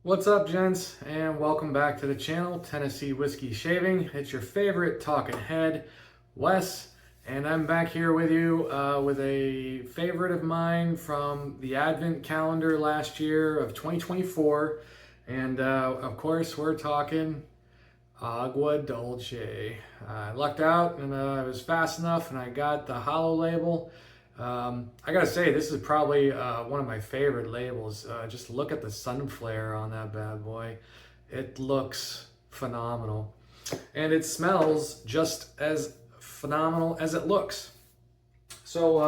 What's up, gents, and welcome back to the channel, Tennessee Whiskey Shaving. It's your favorite talking head, Wes, and I'm back here with you with a favorite of mine from the Advent calendar last year of 2024. And of course, we're talking Agua Dulce. I lucked out and I was fast enough and I got the hollow label. I gotta say, this is probably one of my favorite labels. Just look at the sun flare on that bad boy. It looks phenomenal. And it smells just as phenomenal as it looks. So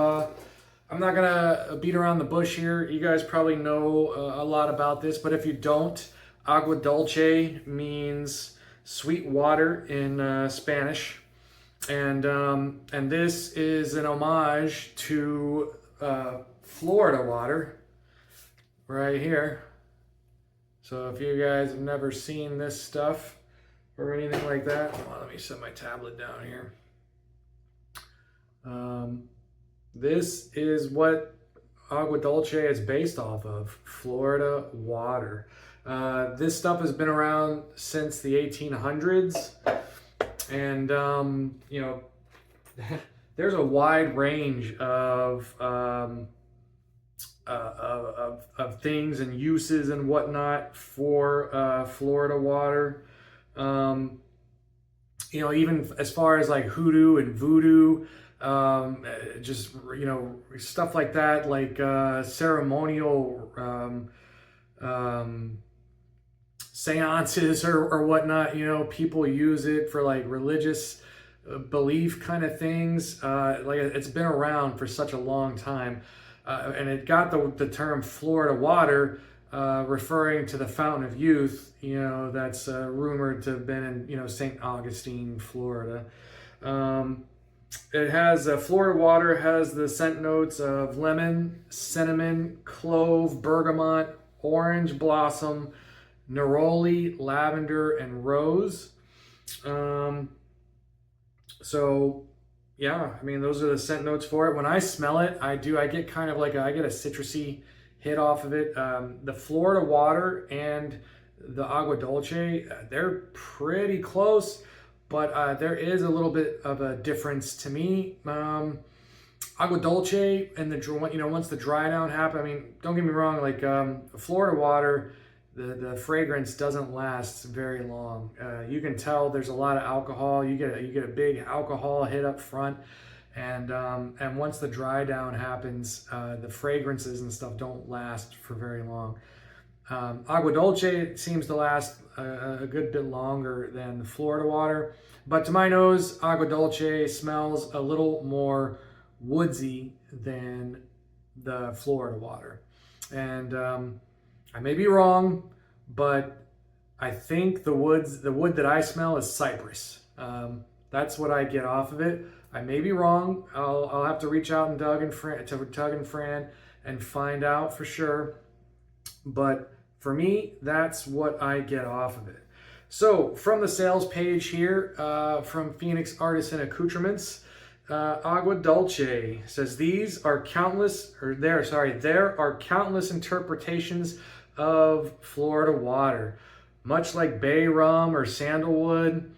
I'm not gonna beat around the bush here. You guys probably know a lot about this, but if you don't, Agua Dulce means sweet water in Spanish. And this is an homage to Florida water right here. So if you guys have never seen this stuff or anything like that, let me set my tablet down here. This is what Agua Dulce is based off of, Florida water. This stuff has been around since the 1800s. And, you know, there's a wide range of things and uses and whatnot for Florida water. You know, even as far as like hoodoo and voodoo, just, you know, stuff like that, like ceremonial seances or whatnot. You know, people use it for like religious belief kind of things. Like it's been around for such a long time, and it got the term Florida water, referring to the fountain of youth, you know, that's rumored to have been in, you know, St. Augustine, Florida. It has Florida water has the scent notes of lemon, cinnamon, clove, bergamot, orange blossom, neroli, lavender, and rose. So yeah, I mean, those are the scent notes for it. When I smell it, I get kind of like I get a citrusy hit off of it. The Florida water and the Agua Dulce, they're pretty close, but there is a little bit of a difference to me. Agua Dulce and once the dry down happen, I mean, don't get me wrong, like Florida water, the fragrance doesn't last very long. You can tell there's a lot of alcohol. You get a big alcohol hit up front, and once the dry down happens, the fragrances and stuff don't last for very long. Agua Dulce seems to last a good bit longer than the Florida water, but to my nose, Agua Dulce smells a little more woodsy than the Florida water. And I may be wrong, but I think the wood that I smell is cypress. That's what I get off of it. I may be wrong. I'll have to reach out and Doug and Fran and find out for sure. But for me, that's what I get off of it. So from the sales page here, from Phoenix Artisan Accoutrements, Agua Dulce says there are countless interpretations of Florida water, much like bay rum or sandalwood,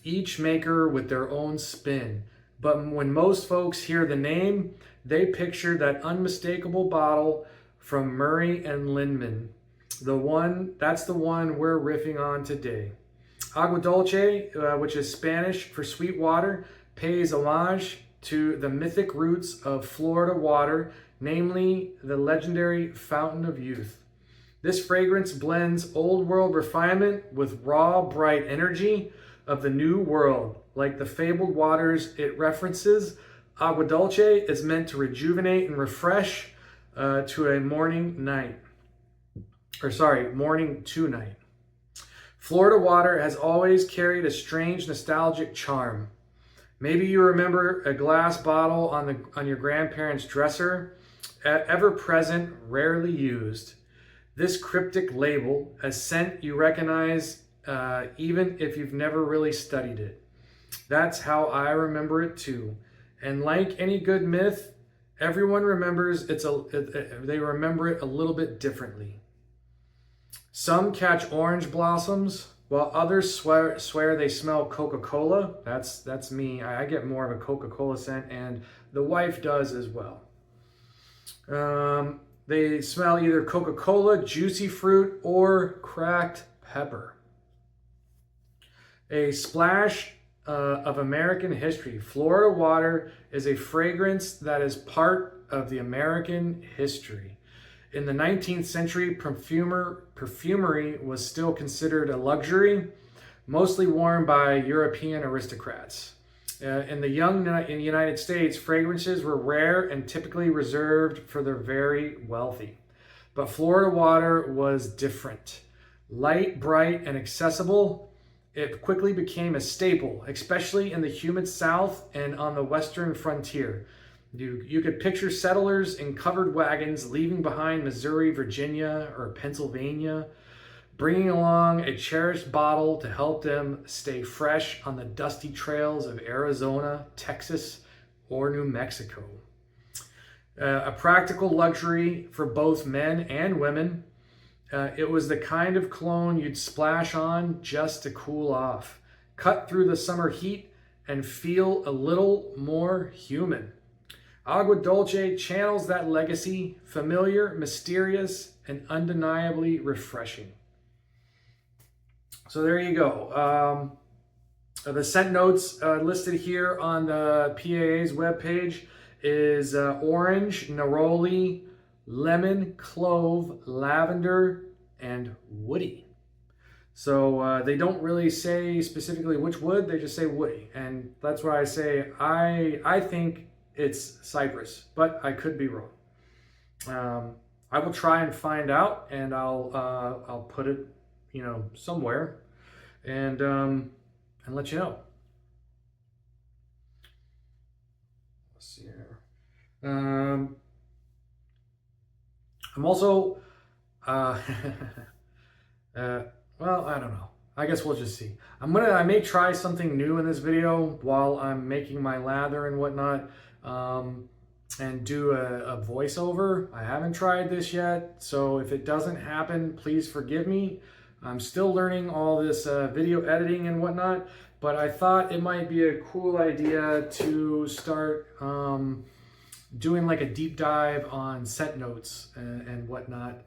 each maker with their own spin. But when most folks hear the name, they picture that unmistakable bottle from Murray and Lindman. That's the one we're riffing on today. Agua Dulce, which is Spanish for sweet water, pays homage to the mythic roots of Florida water, namely the legendary fountain of youth. This fragrance blends old world refinement with raw, bright energy of the new world. Like the fabled waters it references, Agua Dulce is meant to rejuvenate and refresh to a morning to night. Florida water has always carried a strange nostalgic charm. Maybe you remember a glass bottle on your grandparents' dresser, ever present, rarely used. This cryptic label, a scent you recognize even if you've never really studied it. That's how I remember it too. And like any good myth, everyone remembers they remember it a little bit differently. Some catch orange blossoms, while others swear they smell Coca-Cola. That's me. I get more of a Coca-Cola scent, and the wife does as well. They smell either Coca-Cola, juicy fruit, or cracked pepper. A splash of American history. Florida water is a fragrance that is part of the American history. In the 19th century, perfumery was still considered a luxury, mostly worn by European aristocrats. In the United States, fragrances were rare and typically reserved for the very wealthy. But Florida water was different. Light, bright, and accessible, it quickly became a staple, especially in the humid South and on the western frontier. You could picture settlers in covered wagons leaving behind Missouri, Virginia, or Pennsylvania, bringing along a cherished bottle to help them stay fresh on the dusty trails of Arizona, Texas, or New Mexico. A practical luxury for both men and women. It was the kind of cologne you'd splash on just to cool off, cut through the summer heat, and feel a little more human. Agua Dulce channels that legacy, familiar, mysterious, and undeniably refreshing. So there you go. The scent notes listed here on the PAA's webpage is orange, neroli, lemon, clove, lavender, and woody. So they don't really say specifically which wood, they just say woody. And that's why I say I think it's cypress, but I could be wrong. I will try and find out, and I'll put it, somewhere, and let you know. Let's see here. I'm also, well, I don't know. I guess we'll just see. I may try something new in this video while I'm making my lather and whatnot, and do a voiceover. I haven't tried this yet, so if it doesn't happen, please forgive me. I'm still learning all this video editing and whatnot, but I thought it might be a cool idea to start doing like a deep dive on scent notes and whatnot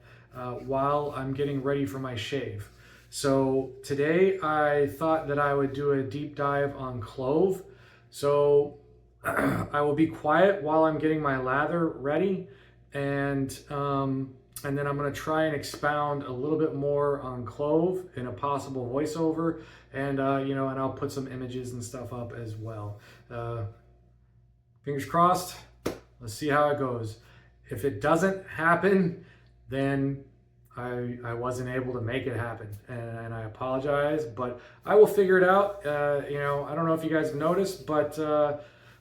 while I'm getting ready for my shave. So today I thought that I would do a deep dive on clove. So I will be quiet while I'm getting my lather ready, and then I'm going to try and expound a little bit more on clove in a possible voiceover, and and I'll put some images and stuff up as well. Fingers crossed. Let's see how it goes. If it doesn't happen, then I wasn't able to make it happen, and I apologize, but I will figure it out. I don't know if you guys have noticed, but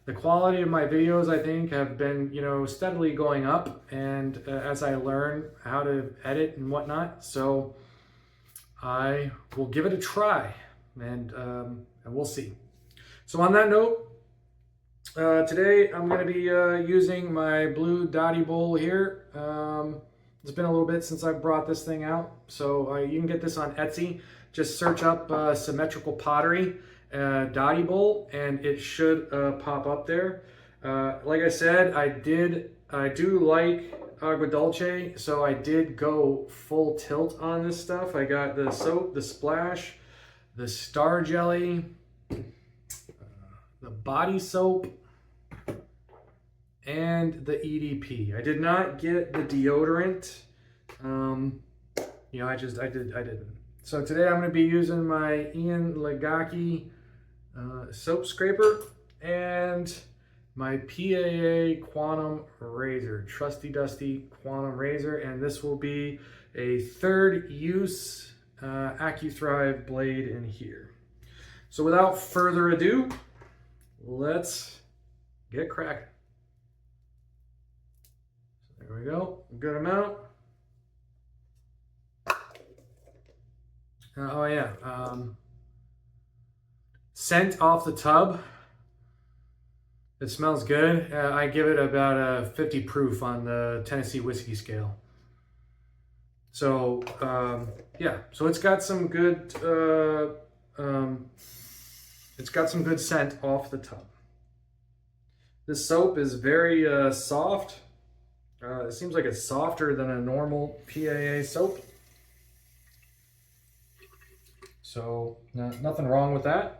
the quality of my videos, I think, have been, steadily going up, and as I learn how to edit and whatnot, so I will give it a try, and we'll see. So on that note, today I'm going to be using my blue dotty bowl here. It's been a little bit since I brought this thing out, so you can get this on Etsy. Just search up symmetrical pottery dotty bowl, and it should pop up there. Like I said, I do like Agua Dulce, so I did go full tilt on this stuff. I got the soap, the splash, the star jelly, the body soap, and the EDP. I did not get the deodorant. I didn't. So today I'm going to be using my Ian Legaki soap scraper and my PAA Quantum razor, trusty dusty Quantum razor, and this will be a third use AccuThrive blade in here. So without further ado, let's get cracking. There we go, good amount. Oh yeah, scent off the tub. It smells good. I give it about a 50 proof on the Tennessee whiskey scale. So yeah, so it's got some good scent off the tub. This soap is very soft. It seems like it's softer than a normal PAA soap. So nothing wrong with that.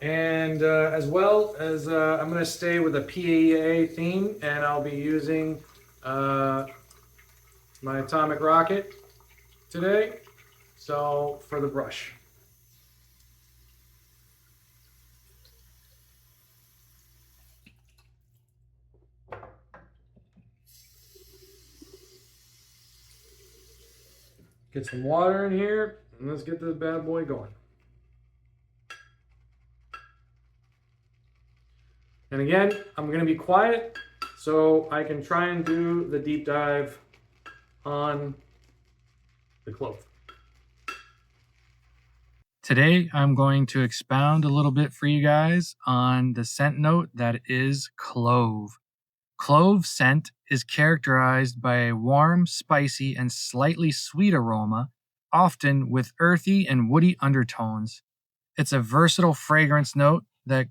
And as well as I'm going to stay with a PAA theme, and I'll be using my atomic rocket today. So for the brush. Get some water in here, and let's get this bad boy going. And again, I'm going to be quiet so I can try and do the deep dive on the clove. Today, I'm going to expound a little bit for you guys on the scent note that is clove. Clove scent is characterized by a warm, spicy, and slightly sweet aroma, often with earthy and woody undertones. It's a versatile fragrance note that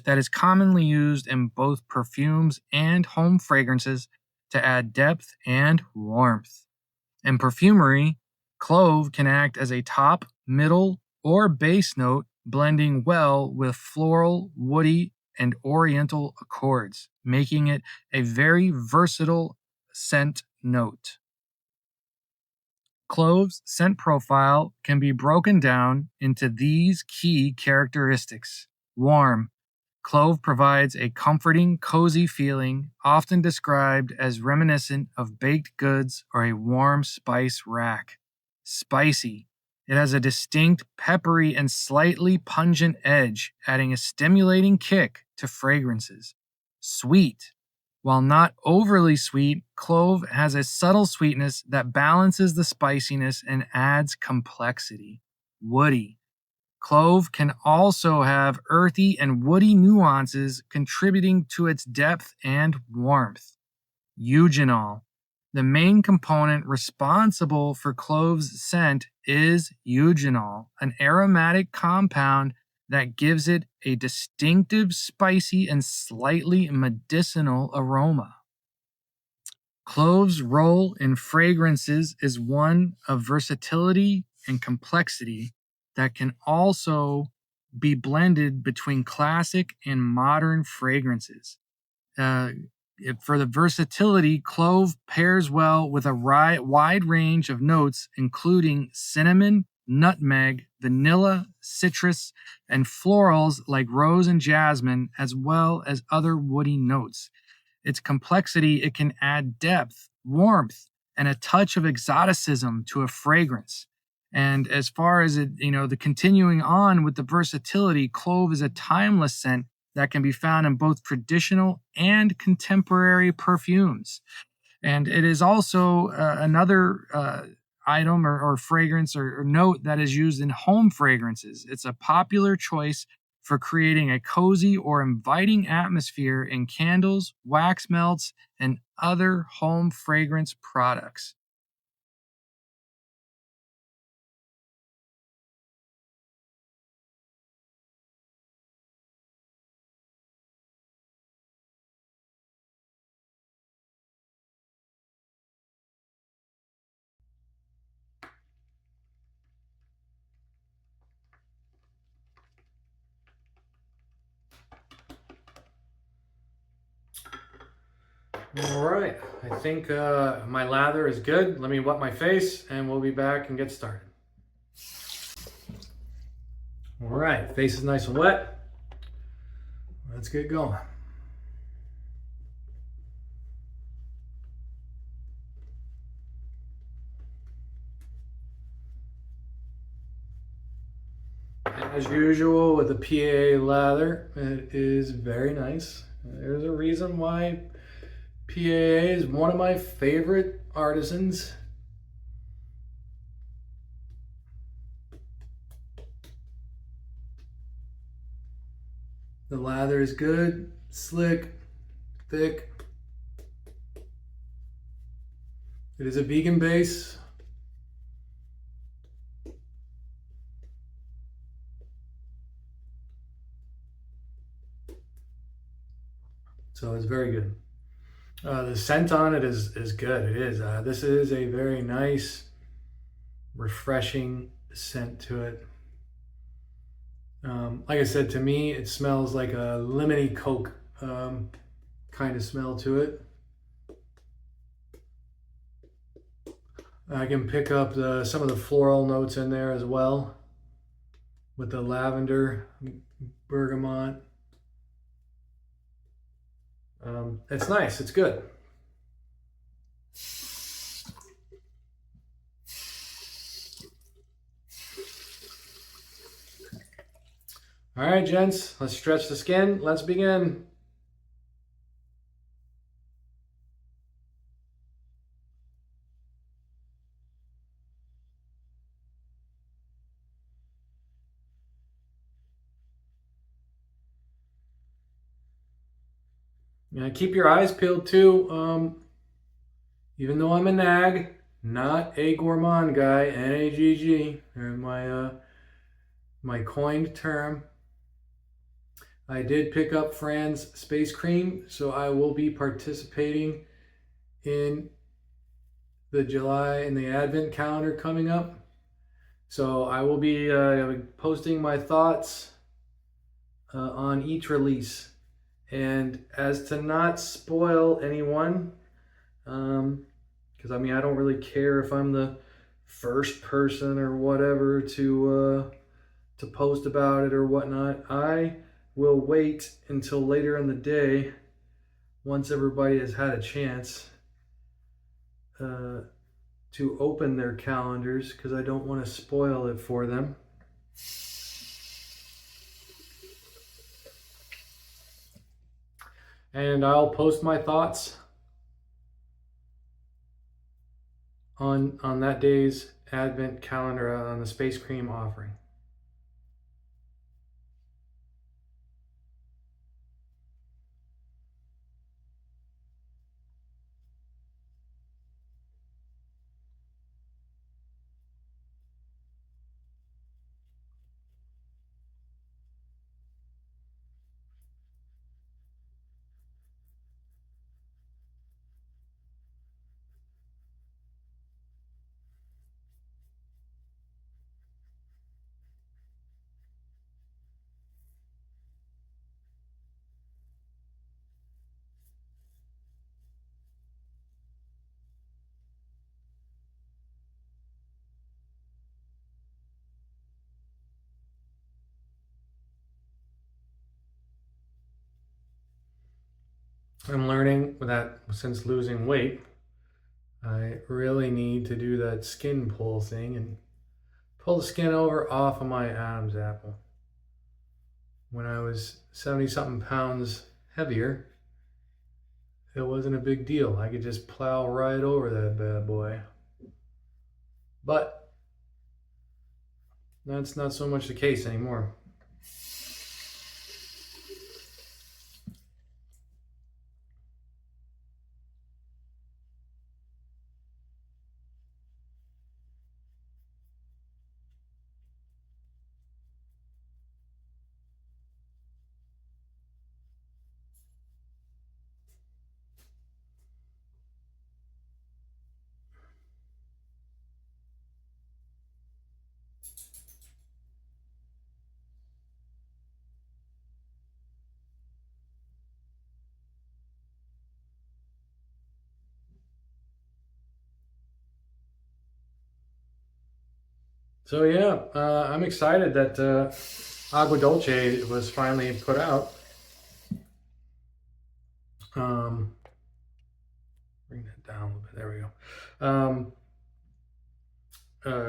is commonly used in both perfumes and home fragrances to add depth and warmth. In perfumery, clove can act as a top, middle, or base note, blending well with floral, woody, and oriental accords, making it a very versatile scent note. Clove's scent profile can be broken down into these key characteristics. Warm. Clove provides a comforting, cozy feeling, often described as reminiscent of baked goods or a warm spice rack. Spicy. It has a distinct peppery and slightly pungent edge, adding a stimulating kick to fragrances. Sweet. While not overly sweet, clove has a subtle sweetness that balances the spiciness and adds complexity. Woody. Clove can also have earthy and woody nuances contributing to its depth and warmth. Eugenol. The main component responsible for clove's scent is eugenol, an aromatic compound that gives it a distinctive spicy and slightly medicinal aroma. Clove's role in fragrances is one of versatility and complexity that can also be blended between classic and modern fragrances. For the versatility, clove pairs well with a wide range of notes, including cinnamon, nutmeg, vanilla, citrus, and florals like rose and jasmine, as well as other woody notes. Its complexity, it can add depth, warmth, and a touch of exoticism to a fragrance. And as far as the continuing on with the versatility, clove is a timeless scent that can be found in both traditional and contemporary perfumes. And it is also another item or fragrance or note that is used in home fragrances. It's a popular choice for creating a cozy or inviting atmosphere in candles, wax melts, and other home fragrance products. All right, I think my lather is good. Let me wet my face and we'll be back and get started. All right, face is nice and wet. Let's get going. As usual with the PA lather, it is very nice. There's a reason why PAA is one of my favorite artisans. The lather is good, slick, thick. It is a vegan base. So it's very good. The scent on it is good. It is. This is a very nice, refreshing scent to it. Like I said, to me, it smells like a lemony Coke kind of smell to it. I can pick up some of the floral notes in there as well, with the lavender, bergamot. It's nice. It's good. All right, gents, let's stretch the skin. Let's begin. Yeah, keep your eyes peeled too. Even though I'm a nag, not a gourmand guy, N-A-G-G, my coined term. I did pick up Fran's Space Cream, so I will be participating in the Advent calendar coming up. So I will be posting my thoughts on each release. And as to not spoil anyone, because I mean, I don't really care if I'm the first person or whatever to post about it or whatnot. I will wait until later in the day, once everybody has had a chance to open their calendars, because I don't want to spoil it for them. And I'll post my thoughts on that day's Advent calendar on the Space Cream offering. I'm learning that since losing weight, I really need to do that skin pull thing and pull the skin over off of my Adam's apple. When I was 70 something pounds heavier, it wasn't a big deal. I could just plow right over that bad boy. But that's not so much the case anymore. So yeah, I'm excited that Agua Dulce was finally put out. Bring that down a little bit. There we go.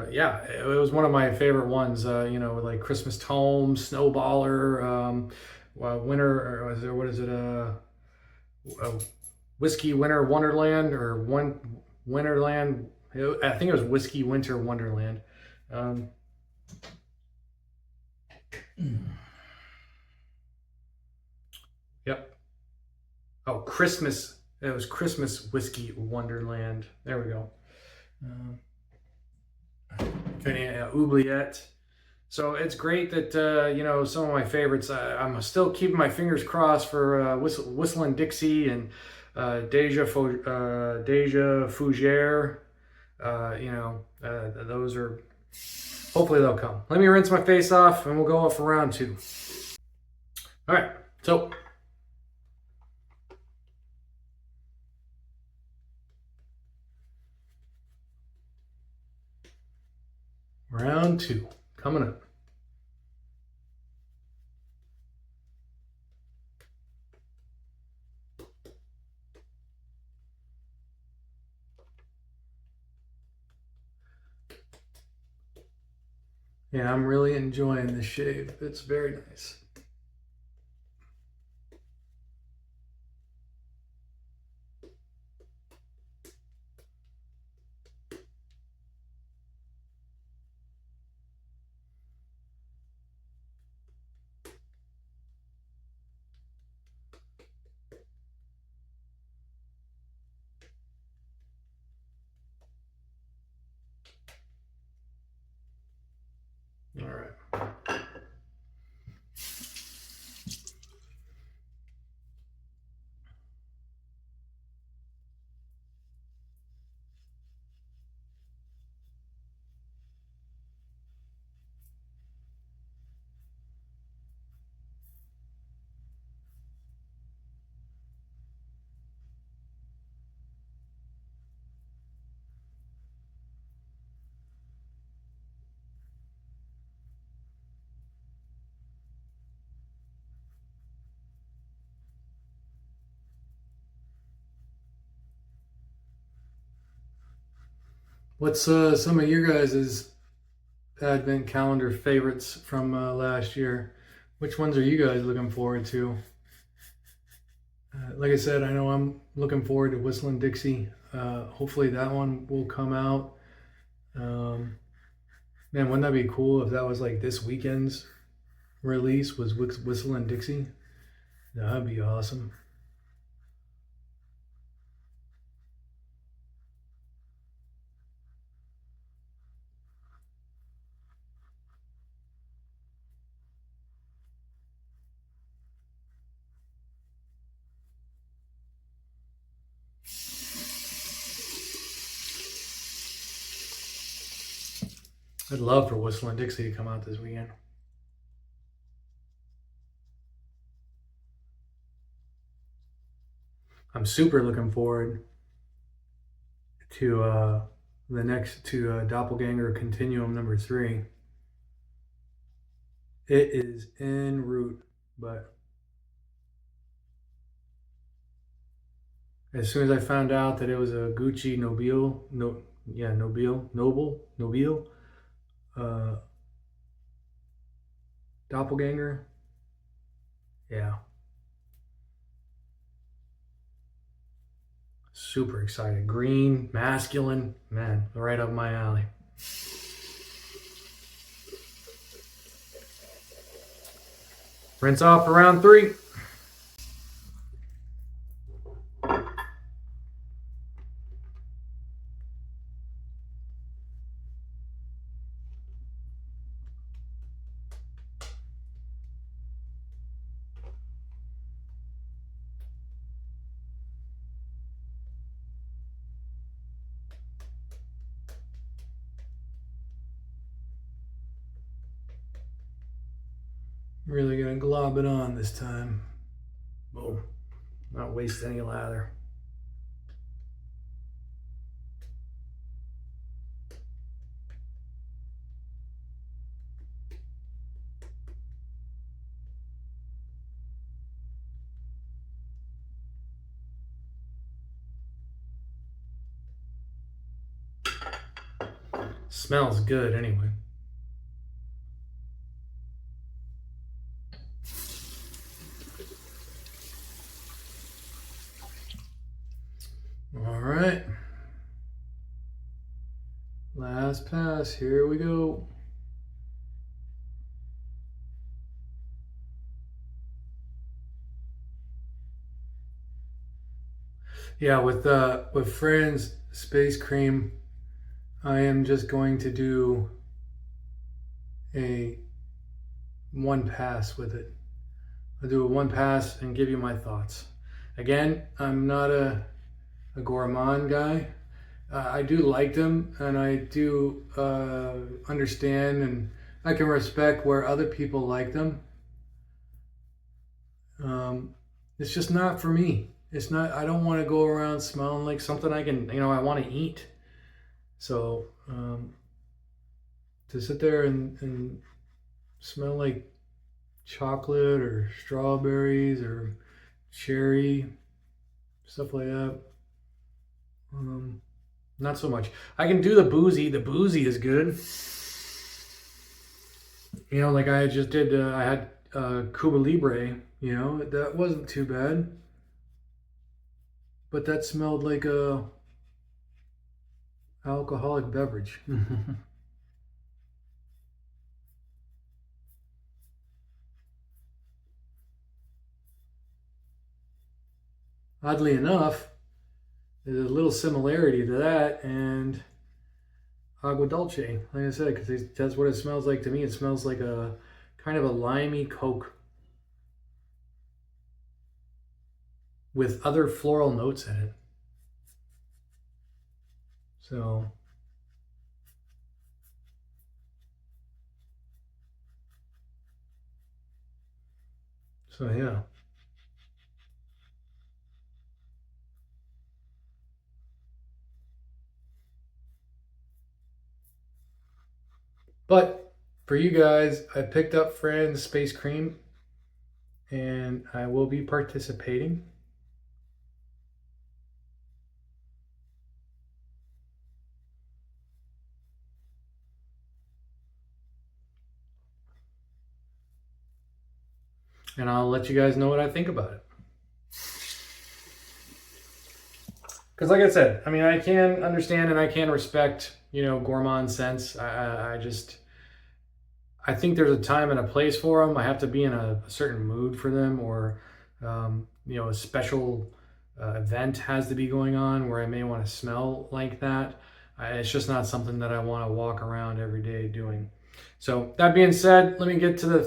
Yeah, it was one of my favorite ones. Like Christmas Tome, Snowballer, Winter, or what is it? Whiskey Winter Wonderland or Winterland. I think it was Whiskey Winter Wonderland. Christmas. It was Christmas Whiskey Wonderland. There we go. Oubliette. So it's great that, you know, some of my favorites, I'm still keeping my fingers crossed for Whistling Dixie and Deja Fougere. You know, those are, hopefully they'll come. Let me rinse my face off and we'll go off for round 2. All right, so round 2 coming up. Yeah, I'm really enjoying this shave. It's very nice. All right. What's some of your guys' Advent calendar favorites from last year? Which ones are you guys looking forward to? Like I said, I know I'm looking forward to Whistling Dixie. Hopefully that one will come out. Man, wouldn't that be cool if that was like this weekend's release was Whistling Dixie? That'd be awesome. I'd love for Whistling Dixie to come out this weekend. I'm super looking forward to the next Doppelganger Continuum number 3. It is en route, but as soon as I found out that it was a Gucci Nobile, Doppelganger, yeah, super excited. Green, masculine, man, right up my alley. Rinse off for round 3. Really gonna glob it on this time. Boom. Not waste any lather. Smells good anyway. All right. Last pass, here we go. Yeah, with Friends Space Cream, I am just going to do a one pass with it. I'll do a one pass and give you my thoughts. Again, I'm not a gourmand guy. I do like them, and I do understand, and I can respect where other people like them. It's just not for me. It's not. I don't want to go around smelling like something I can, I want to eat. So to sit there and smell like chocolate or strawberries or cherry, stuff like that. Not so much. I can do the boozy. The boozy is good. Like I just did. I had Cuba Libre. That wasn't too bad. But that smelled like a alcoholic beverage. Oddly enough, there's a little similarity to that and Agua Dulce, like I said, because that's what it smells like to me. It smells like a kind of a limey Coke with other floral notes in it. So yeah. But for you guys, I picked up Friends Space Cream and I will be participating. And I'll let you guys know what I think about it. Because like I said, I can understand and I can respect, gourmand scents. I think there's a time and a place for them. I have to be in a certain mood for them, or a special event has to be going on where I may want to smell like that. It's just not something that I want to walk around every day doing. So that being said, let me get my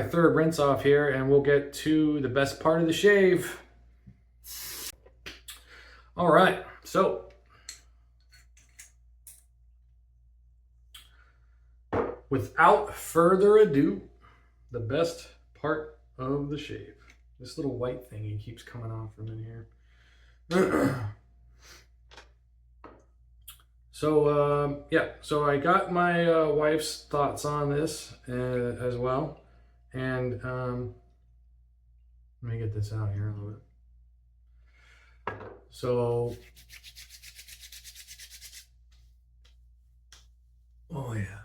third rinse off here, and we'll get to the best part of the shave. All right, so without further ado, the best part of the shave. This little white thingy keeps coming off from in here. So so I got my wife's thoughts on this as well, and let me get this out here a little bit. So, oh yeah.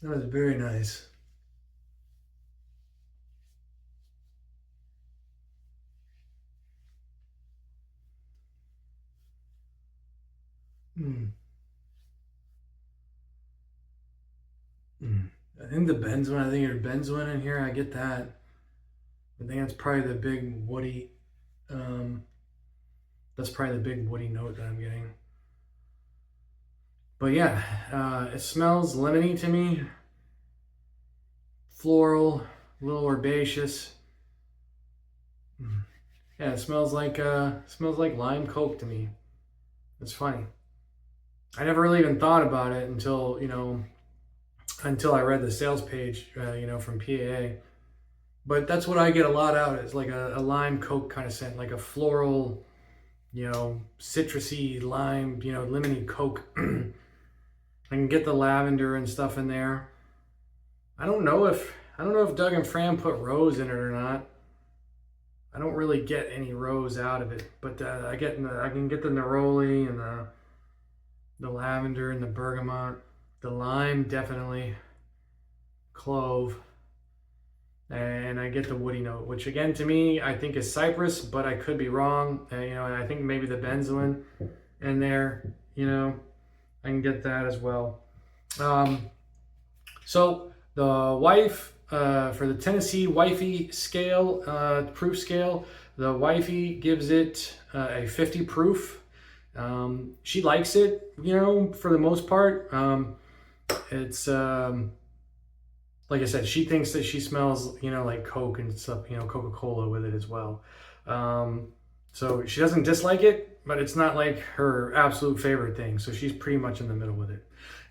That was very nice. I think the benzoin, I think there's benzoin in here. I get that. I think that's probably the big woody, that's probably the big woody note that I'm getting. But yeah, it smells lemony to me. Floral, a little herbaceous. Yeah, it smells like lime Coke to me. It's funny. I never really even thought about it until I read the sales page, from PAA. But that's what I get a lot out. It's like a lime Coke kind of scent, like a floral, citrusy lime, lemony Coke. I can get the lavender and stuff in there. I don't know if Doug and Fran put rose in it or not. I don't really get any rose out of it, but I can get the neroli and the lavender and the bergamot, the lime definitely, clove, and I get the woody note, which again to me I think is cypress, but I could be wrong. And I think maybe the benzoin in there, I can get that as well. So the wife for the Tennessee Wifey scale, proof scale, the Wifey gives it a 50 proof. She likes it, you know, for the most part. It's like I said, she thinks that she smells, you know, like Coke and stuff, you know, Coca-Cola with it as well. So she doesn't dislike it, but it's not like her absolute favorite thing. So she's pretty much in the middle with it.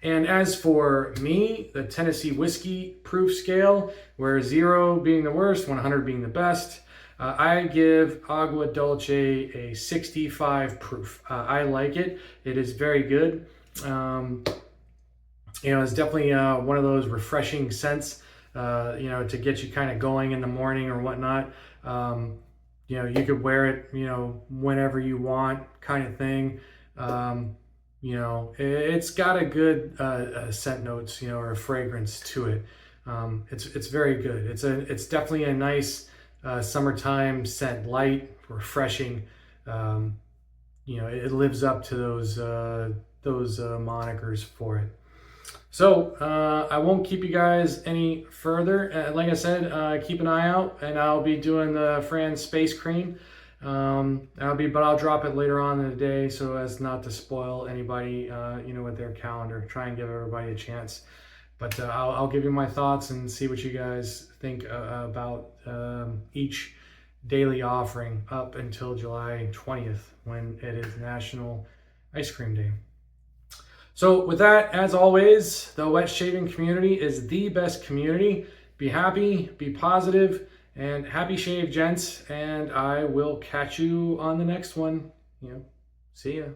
And as for me, the Tennessee Whiskey proof scale, where 0 being the worst, 100 being the best, I give Agua Dulce a 65 proof. I like it. It is very good. You know, it's definitely one of those refreshing scents, you know, to get you kind of going in the morning or whatnot. You know, you could wear it, you know, whenever you want, kind of thing. You know, it's got a good scent notes, you know, or a fragrance to it. It's very good. It's definitely a nice summertime scent, light, refreshing. You know, it lives up to those monikers for it. So I won't keep you guys any further. Like I said, keep an eye out, and I'll be doing the Fran's Space Cream. But I'll drop it later on in the day so as not to spoil anybody, you know, with their calendar. Try and give everybody a chance. But I'll give you my thoughts and see what you guys think about each daily offering up until July 20th, when it is National Ice Cream Day. So with that, as always, the wet shaving community is the best community. Be happy, be positive, and happy shave, gents. And I will catch you on the next one. You know, see ya.